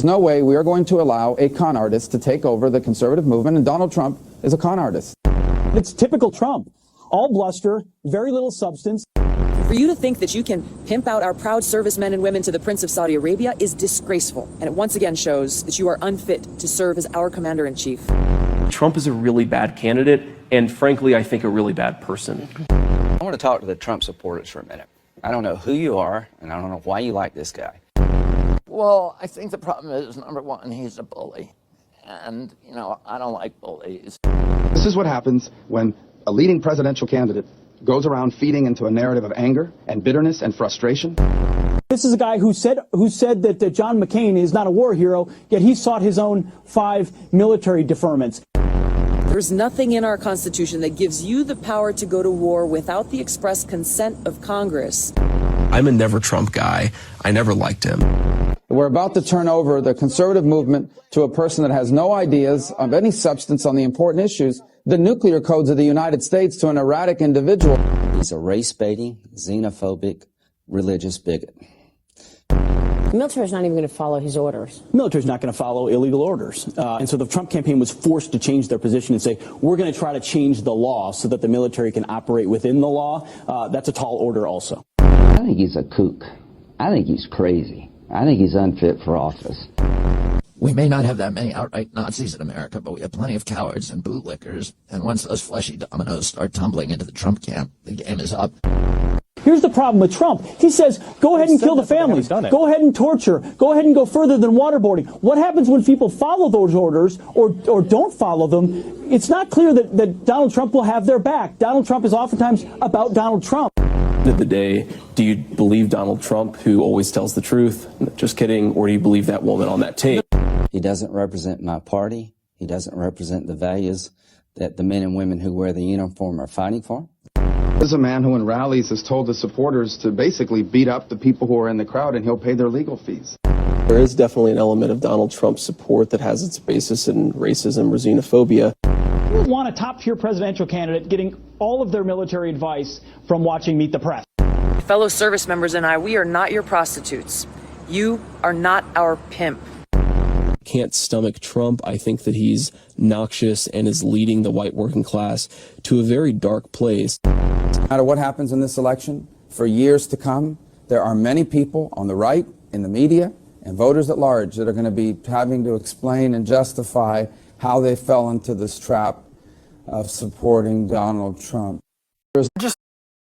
There's no way we are going to allow a con artist to take over the conservative movement, and Donald Trump is a con artist. It's typical Trump. All bluster, very little substance. For you to think that you can pimp out our proud servicemen and women to the Prince of Saudi Arabia is disgraceful, and it once again shows that you are unfit to serve as our commander-in-chief. Trump is a really bad candidate, and frankly, I think a really bad person. I want to talk to the Trump supporters for a minute. I don't know who you are, and I don't know why you like this guy. Well, I think the problem is, number one, he's a bully. And, you know, I don't like bullies. This is what happens when a leading presidential candidate goes around feeding into a narrative of anger and bitterness and frustration. This is a guy who said that John McCain is not a war hero, yet he sought his own 5 military deferments. There's nothing in our Constitution that gives you the power to go to war without the express consent of Congress. I'm a never Trump guy. I never liked him. We're about to turn over the conservative movement to a person that has no ideas of any substance on the important issues, the nuclear codes of the United States, to an erratic individual. He's a race-baiting, xenophobic, religious bigot. The military's not even going to follow his orders. The military's not going to follow illegal orders. And so the Trump campaign was forced to change their position and say, we're going to try to change the law so that the military can operate within the law. That's a tall order also. I think he's a kook. I think he's crazy. I think he's unfit for office. We may not have that many outright Nazis in America, but we have plenty of cowards and bootlickers. And once those fleshy dominoes start tumbling into the Trump camp, the game is up. Here's the problem with Trump. He says, go ahead and kill the families. Go ahead and torture. Go ahead and go further than waterboarding. What happens when people follow those orders or don't follow them? It's not clear that Donald Trump will have their back. Donald Trump is oftentimes about Donald Trump. At the end of the day, do you believe Donald Trump, who always tells the truth? Just kidding. Or do you believe that woman on that tape? He doesn't represent my party. He doesn't represent the values that the men and women who wear the uniform are fighting for. This is a man who in rallies has told his supporters to basically beat up the people who are in the crowd, and he'll pay their legal fees. There is definitely an element of Donald Trump's support that has its basis in racism or xenophobia. We want a top-tier presidential candidate getting all of their military advice from watching Meet the Press. Fellow service members and I, we are not your prostitutes. You are not our pimp. Can't stomach Trump. I think that he's noxious and is leading the white working class to a very dark place. No matter what happens in this election, for years to come, there are many people on the right, in the media, and voters at large that are going to be having to explain and justify how they fell into this trap of supporting Donald Trump.